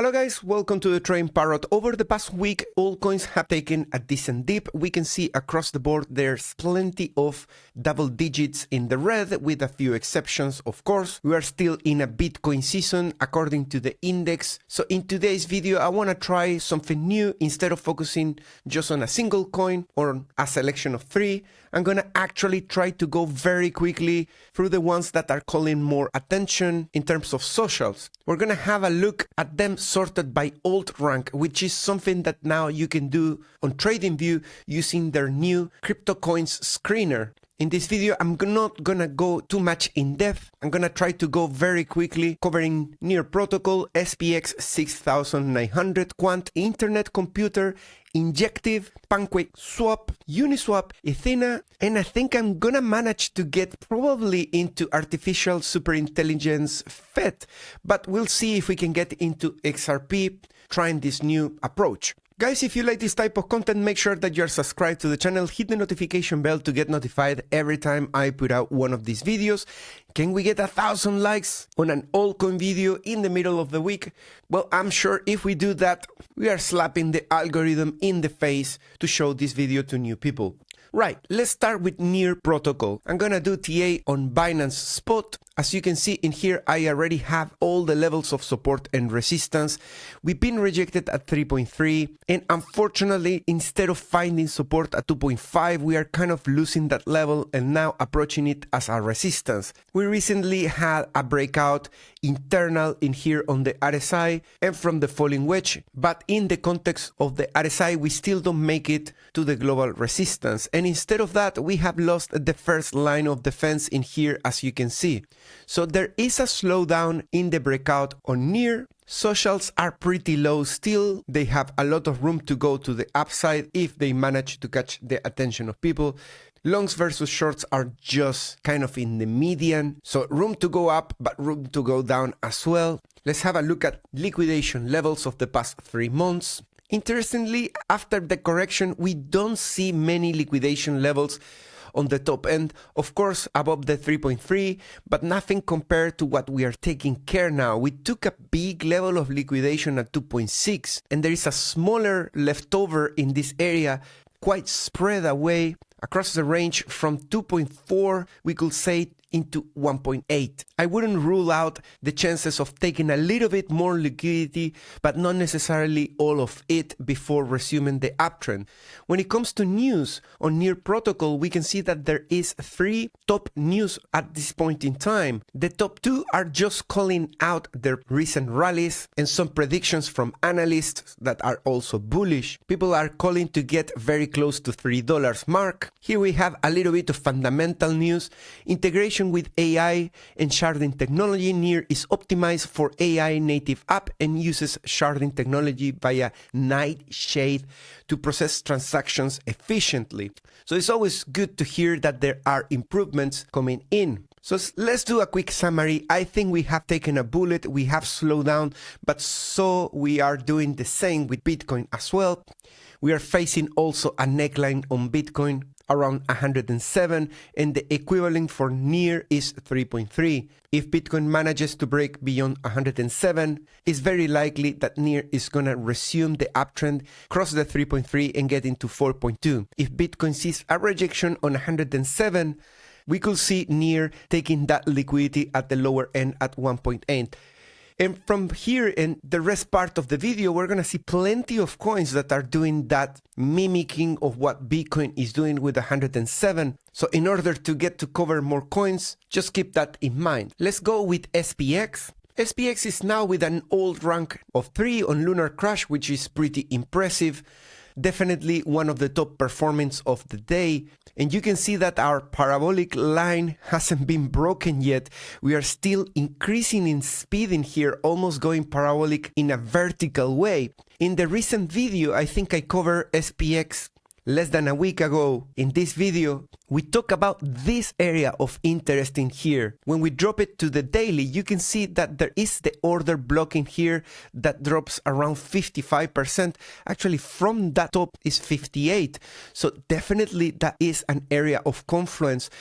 Hello guys, welcome to the Trading Parrot. Over the past week, altcoins have taken a decent dip. We can see across the board there's plenty of double digits in the red, with a few exceptions, of course. We are still in a Bitcoin season according to the index. So in today's video, I want to try something new. Instead of focusing just on a single coin or a selection of three, I'm going to actually try to go very quickly through the ones that are calling more attention in terms of socials. We're going to have a look at them sorted by alt rank, which is something that now you can do on TradingView using their new crypto coins screener. In this video, I'm not gonna go too much in depth. I'm gonna try to go very quickly, covering Near Protocol, SPX 6900, Quant, Internet Computer, Injective, PancakeSwap, Uniswap, Ethena, and I think I'm gonna manage to get probably into artificial superintelligence FET, but we'll see if we can get into XRP trying this new approach. Guys, if you like this type of content, make sure that you're subscribed to the channel, hit the notification bell to get notified every time I put out one of these videos. Can we get 1,000 likes on an altcoin video in the middle of the week? Well, I'm sure if we do that, we are slapping the algorithm in the face to show this video to new people. Right, let's start with Near Protocol. I'm gonna do TA on Binance Spot. As you can see in here, I already have all the levels of support and resistance. We've been rejected at 3.3, and unfortunately, instead of finding support at 2.5, we are kind of losing that level and now approaching it as a resistance. We recently had a breakout internal in here on the RSI and from the falling wedge, but in the context of the RSI, we still don't make it to the global resistance. And instead of that, we have lost the first line of defense in here, as you can see. So there is a slowdown in the breakout on Near. Socials are pretty low still. They have a lot of room to go to the upside if they manage to catch the attention of people. Longs versus shorts are just kind of in the median. So room to go up, but room to go down as well. Let's have a look at liquidation levels of the past 3 months. Interestingly, after the correction, we don't see many liquidation levels on the top end, of course above the 3.3, but nothing compared to what we are taking care now. We took a big level of liquidation at 2.6, and there is a smaller leftover in this area, quite spread away across the range from 2.4, we could say, into 1.8. I wouldn't rule out the chances of taking a little bit more liquidity, but not necessarily all of it before resuming the uptrend. When it comes to news on Near Protocol, we can see that there is 3 top news at this point in time. The top 2 are just calling out their recent rallies and some predictions from analysts that are also bullish. People are calling to get very close to $3 mark. Here we have a little bit of fundamental news. Integration with AI and sharding technology. Near is optimized for AI native app and uses sharding technology via Nightshade to process transactions efficiently. So it's always good to hear that there are improvements coming in. So let's do a quick summary. I think we have taken a bullet, we have slowed down, but so we are doing the same with Bitcoin as well. We are facing also a neckline on Bitcoin around 107, and the equivalent for Near is 3.3. If Bitcoin manages to break beyond 107, it's very likely that Near is going to resume the uptrend, cross the 3.3 and get into 4.2. If Bitcoin sees a rejection on 107, we could see Near taking that liquidity at the lower end at 1.8. And from here in the rest part of the video, we're going to see plenty of coins that are doing that mimicking of what Bitcoin is doing with 107. So in order to get to cover more coins, just keep that in mind. Let's go with SPX. SPX is now with an old rank of 3 on Lunar Crash, which is pretty impressive. Definitely one of the top performance of the day. And you can see that our parabolic line hasn't been broken yet. We are still increasing in speed in here, almost going parabolic in a vertical way. In the recent video, I think I covered SPX less than a week ago. In this video, we talk about this area of interest in here. When we drop it to the daily, you can see that there is the order blocking here that drops around 55%. Actually, from that top is 58. So definitely that is an area of confluence.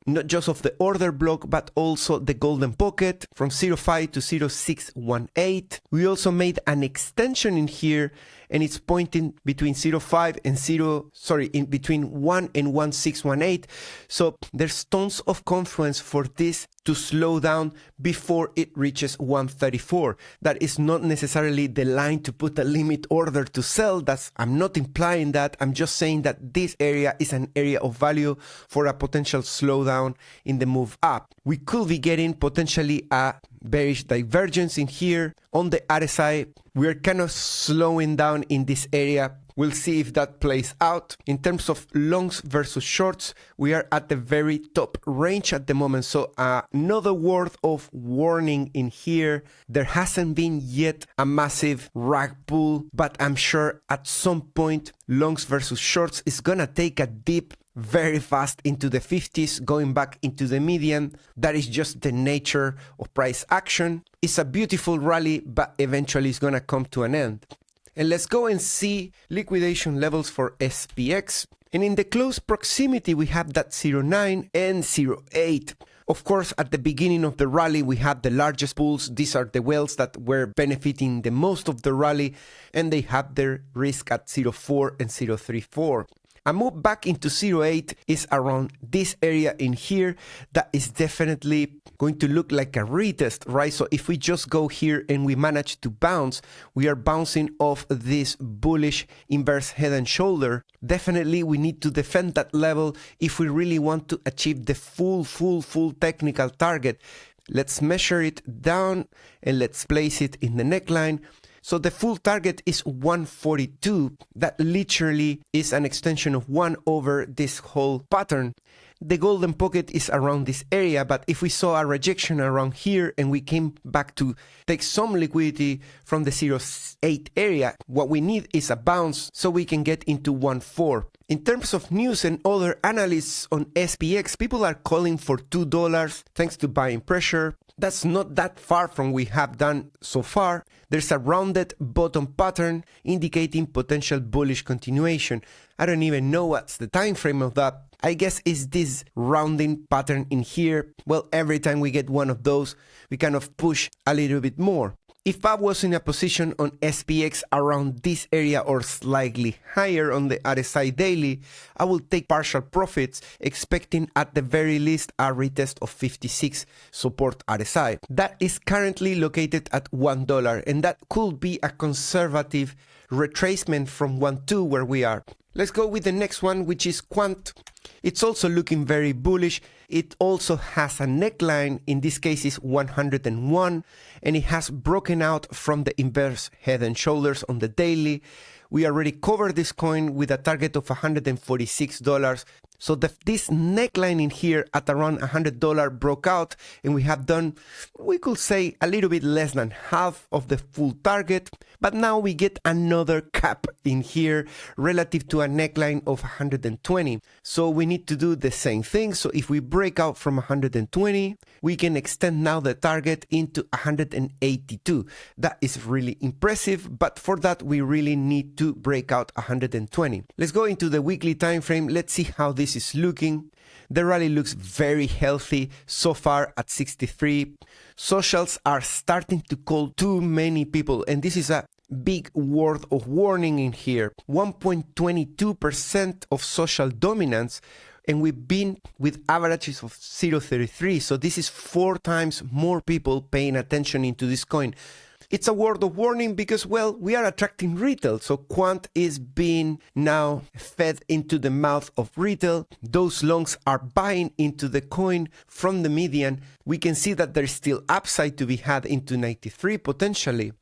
not just of the order block, but also the golden pocket from 0.5 to 0.618. We also made an extension in here, and it's pointing between 0.5 and in between 1 and 1.618. So there's tons of confluence for this to slow down before it reaches 134. That is not necessarily the line to put a limit order to sell. I'm not implying that. I'm just saying that this area is an area of value for a potential slowdown in the move up. We could be getting potentially a bearish divergence in here. On the RSI, we're kind of slowing down in this area. We'll see if that plays out. In terms of longs versus shorts, we are at the very top range at the moment. So another word of warning in here. There hasn't been yet a massive rug pull, but I'm sure at some point longs versus shorts is gonna take a dip very fast into the 50s, going back into the median. That is just the nature of price action. It's a beautiful rally, but eventually it's gonna come to an end. And let's go and see liquidation levels for SPX. And in the close proximity, we have that 0.9 and 0.8. Of course, at the beginning of the rally, we had the largest pulls. These are the whales that were benefiting the most of the rally, and they have their risk at 0.4 and 0.34. A move back into 0.8 is around this area in here. That is definitely going to look like a retest, right? So if we just go here and we manage to bounce, we are bouncing off this bullish inverse head and shoulder. Definitely we need to defend that level if we really want to achieve the full technical target. Let's measure it down and let's place it in the neckline. So the full target is 142. That literally is an extension of 1 over this whole pattern. The golden pocket is around this area, but if we saw a rejection around here and we came back to take some liquidity from the 0.8 area, what we need is a bounce so we can get into 1.4. In terms of news and other analysts on SPX, people are calling for $2 thanks to buying pressure. That's not that far from what we have done so far. There's a rounded bottom pattern indicating potential bullish continuation. I don't even know what's the time frame of that. I guess it's this rounding pattern in here. Well, every time we get one of those, we kind of push a little bit more. If I was in a position on SPX around this area or slightly higher on the RSI daily, I will take partial profits, expecting at the very least a retest of 56 support RSI. That is currently located at $1, and that could be a conservative retracement from 1.2 where we are. Let's go with the next one, which is Quant. It's also looking very bullish. It also has a neckline, in this case is 101, and it has broken out from the inverse head and shoulders on the daily. We already covered this coin with a target of $146. So this neckline in here at around $100 broke out, and we have done, we could say, a little bit less than half of the full target. But now we get another cap in here relative to a neckline of 120. So we need to do the same thing. So if we break out from 120, we can extend now the target into 182. That is really impressive, but for that we really need to break out 120. Let's go into the weekly time frame. Let's see how this is looking. The rally looks very healthy so far at 63. Socials are starting to call too many people, and this is a big word of warning in here. 1.22% of social dominance, and we've been with averages of 0.33, so this is 4 times more people paying attention into this coin. It's a word of warning because, well, we are attracting retail. So Quant is being now fed into the mouth of retail. Those longs are buying into the coin from the median. We can see that there's still upside to be had into 93 potentially.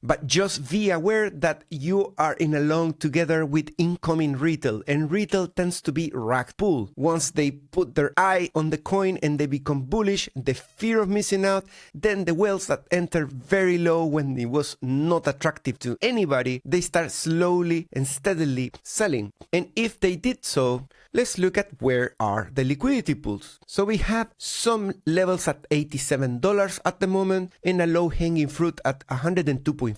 But just be aware that you are in a long together with incoming retail, and retail tends to be rug pull. Once they put their eye on the coin and they become bullish, the fear of missing out, then the whales that enter very low when it was not attractive to anybody, they start slowly and steadily selling. And if they did so, let's look at where are the liquidity pools. So we have some levels at $87 at the moment and a low hanging fruit at 102.5.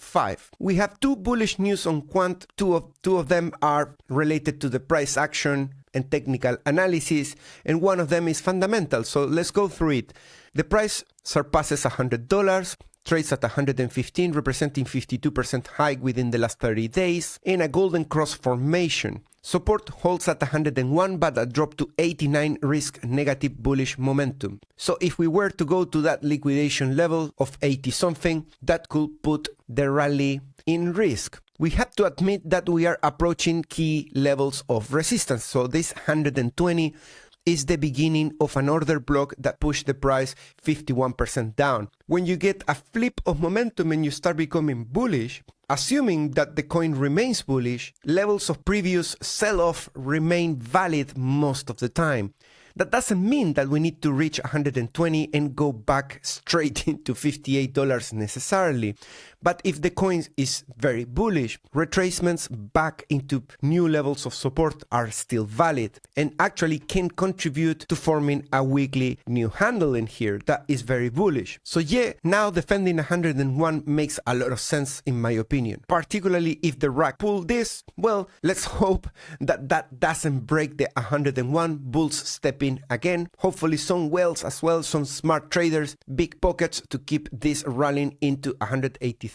We have 2 bullish news on Quant. Two of them are related to the price action and technical analysis, and one of them is fundamental, so let's go through it. The price surpasses $100, trades at 115, representing 52% hike within the last 30 days, in a golden cross formation. Support holds at 101, but a drop to 89 risk negative bullish momentum. So if we were to go to that liquidation level of 80 something, that could put the rally in risk. We have to admit that we are approaching key levels of resistance. So this 120 is the beginning of an order block that pushed the price 51% down. When you get a flip of momentum and you start becoming bullish, assuming that the coin remains bullish, levels of previous sell-off remain valid most of the time. That doesn't mean that we need to reach 120 and go back straight into $58 necessarily. But if the coin is very bullish, retracements back into new levels of support are still valid and actually can contribute to forming a weekly new handle in here that is very bullish. So yeah, now defending 101 makes a lot of sense in my opinion. Particularly if the rack pull this, well, let's hope that that doesn't break the 101, bulls step in again. Hopefully some whales as well, some smart traders, big pockets to keep this rallying into 183.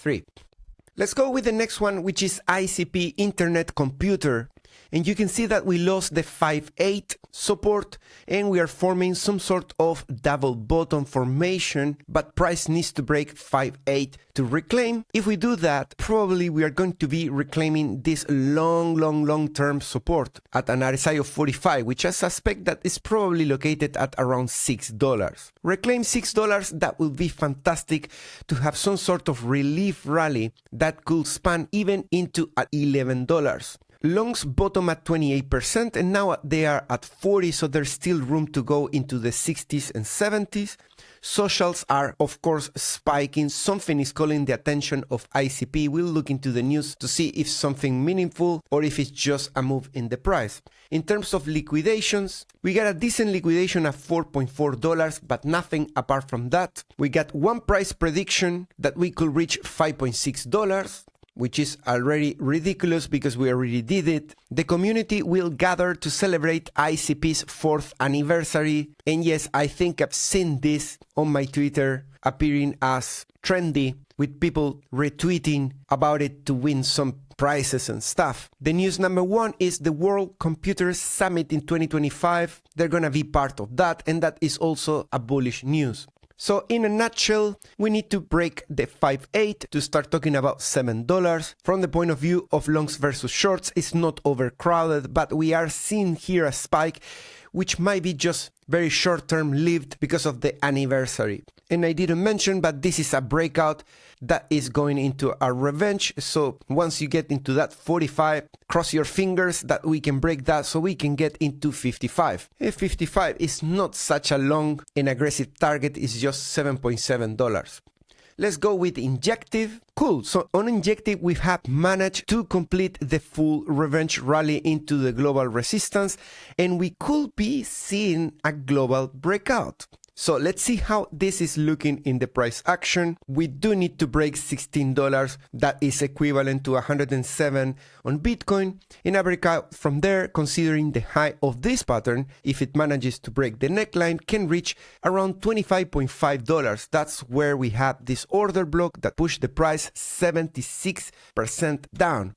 Let's go with the next one, which is ICP Internet Computer. And you can see that we lost the 5.8 support and we are forming some sort of double bottom formation, but price needs to break 5.8 to reclaim. If we do that, probably we are going to be reclaiming this long-term support at an RSI of 45, which I suspect that is probably located at around $6. Reclaim $6, that will be fantastic to have some sort of relief rally that could span even into at $11. Longs bottom at 28% and now they are at 40, so there's still room to go into the 60s and 70s. Socials are of course spiking. Something is calling the attention of ICP. We'll look into the news to see if something meaningful or if it's just a move in the price. In terms of liquidations, we got a decent liquidation at $4.4, but nothing apart from that. We got one price prediction that we could reach $5.6. Which is already ridiculous because we already did it. The community will gather to celebrate ICP's 4th anniversary. And yes, I think I've seen this on my Twitter appearing as trendy with people retweeting about it to win some prizes and stuff. The news number one is the World Computer Summit in 2025. They're gonna be part of that, and that is also a bullish news. So in a nutshell, we need to break the 5.8 to start talking about $7. From the point of view of longs versus shorts, it's not overcrowded, but we are seeing here a spike which might be just very short-term lived because of the anniversary. And I didn't mention, but this is a breakout that is going into a revenge. So once you get into that 45, cross your fingers that we can break that so we can get into 55. And 55 is not such a long and aggressive target, it's just $7.7. Let's go with Injective. Cool, so on Injective we have managed to complete the full revenge rally into the global resistance and we could be seeing a global breakout. So let's see how this is looking in the price action. We do need to break $16. That is equivalent to 107 on Bitcoin. In a breakout from there, considering the high of this pattern, if it manages to break the neckline, can reach around $25.5. That's where we have this order block that pushed the price 76% down.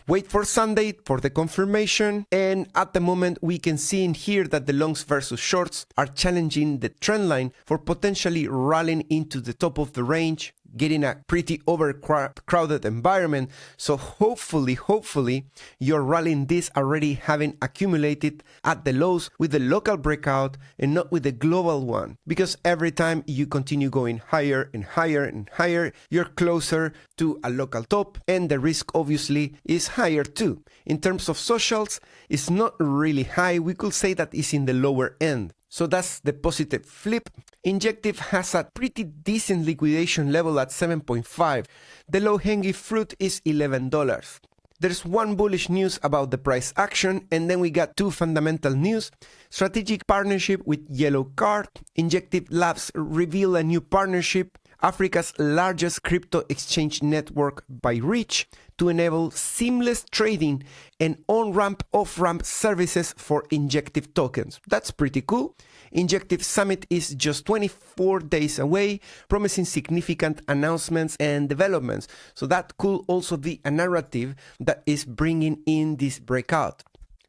Wait for Sunday for the confirmation, and at the moment we can see in here that the longs versus shorts are challenging the trend line for potentially rallying into the top of the range, getting a pretty overcrowded environment. So hopefully you're rallying this already having accumulated at the lows with the local breakout and not with the global one, because every time you continue going higher and higher and higher, you're closer to a local top and the risk obviously is higher too. In terms of socials, it's not really high. We could say that it's in the lower end. So that's the positive flip. Injective has a pretty decent liquidation level at 7.5. The low-hanging fruit is $11. There's one bullish news about the price action, and then we got two fundamental news. Strategic partnership with Yellow Card. Injective Labs reveal a new partnership Africa's largest crypto exchange network by reach, to enable seamless trading and on-ramp, off-ramp services for Injective tokens. That's pretty cool. Injective Summit is just 24 days away, promising significant announcements and developments. So that could also be a narrative that is bringing in this breakout.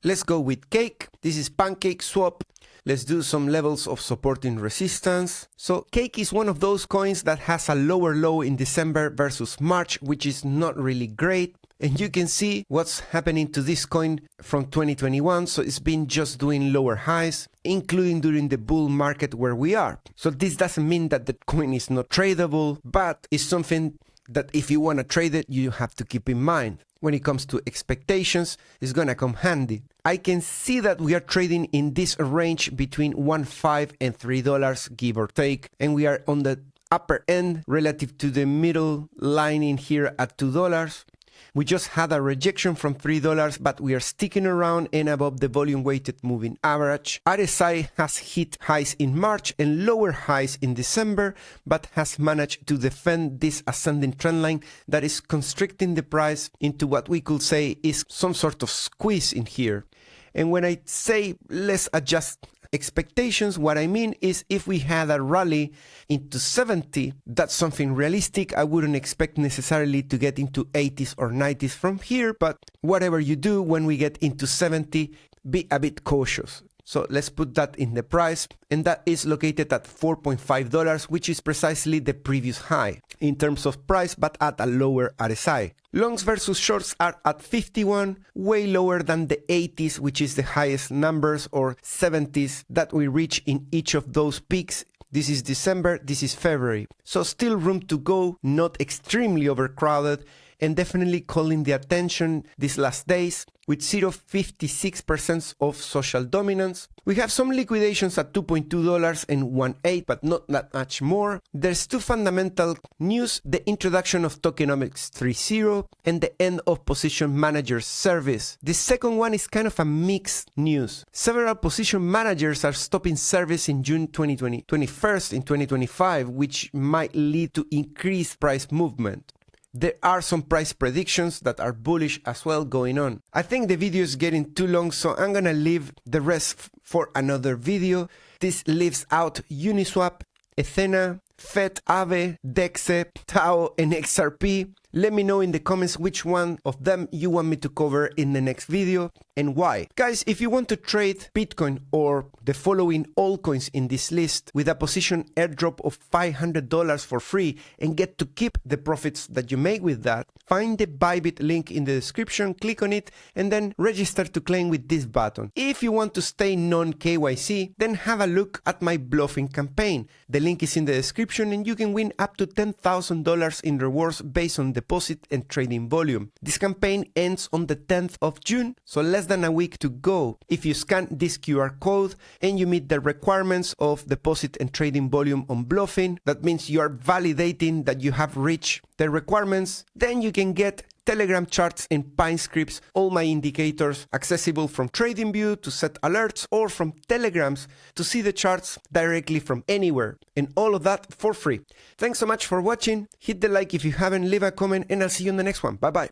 Let's go with Cake. This is Pancake Swap. Let's do some levels of support and resistance. So Cake is one of those coins that has a lower low in December versus March, which is not really great. And you can see what's happening to this coin from 2021. So it's been just doing lower highs, including during the bull market where we are. So this doesn't mean that the coin is not tradable, but it's something that if you want to trade it, you have to keep in mind. When it comes to expectations, it's gonna come handy. I can see that we are trading in this range between $1.5 and $3, give or take, and we are on the upper end relative to the middle line in here at $2. We just had a rejection from $3, but we are sticking around and above the volume-weighted moving average. RSI has hit highs in March and lower highs in December, but has managed to defend this ascending trend line that is constricting the price into what we could say is some sort of squeeze in here. And when I say let's adjust expectations, what I mean is if we had a rally into 70, that's something realistic. I wouldn't expect necessarily to get into 80s or 90s from here, but whatever you do when we get into 70, be a bit cautious. So let's put that in the price, and that is located at $4.5, which is precisely the previous high in terms of price, but at a lower RSI. Longs versus shorts are at 51, way lower than the 80s, which is the highest numbers, or 70s that we reach in each of those peaks. This is December, this is February. So still room to go, not extremely overcrowded, and definitely calling the attention these last days with 0.56% of social dominance. We have some liquidations at $2.2 and 1.8, but not that much more. There's two fundamental news: the introduction of Tokenomics 3.0 and the end of position manager service. The second one is kind of a mixed news. Several position managers are stopping service in June 21st in 2025, which might lead to increased price movement. There are some price predictions that are bullish as well going on. I think the video is getting too long, so I'm gonna leave the rest for another video. This leaves out Uniswap, Ethena, FET, AAVE, DEXE, TAO, and XRP. Let me know in the comments which one of them you want me to cover in the next video and why. Guys, if you want to trade Bitcoin or the following altcoins in this list with a position airdrop of $500 for free and get to keep the profits that you make with that, find the Bybit link in the description, click on it, and then register to claim with this button. If you want to stay non-KYC, then have a look at my bluffing campaign. The link is in the description and you can win up to $10,000 in rewards based on deposit and trading volume. This campaign ends on the 10th of June, so less than a week to go. If you scan this QR code and you meet the requirements of deposit and trading volume on bluffing, that means you are validating that you have reached the requirements, then you can get Telegram charts and Pine scripts, all my indicators accessible from TradingView to set alerts, or from Telegrams to see the charts directly from anywhere, and all of that for free. Thanks so much for watching. Hit the like if you haven't, leave a comment, and I'll see you in the next one. Bye bye.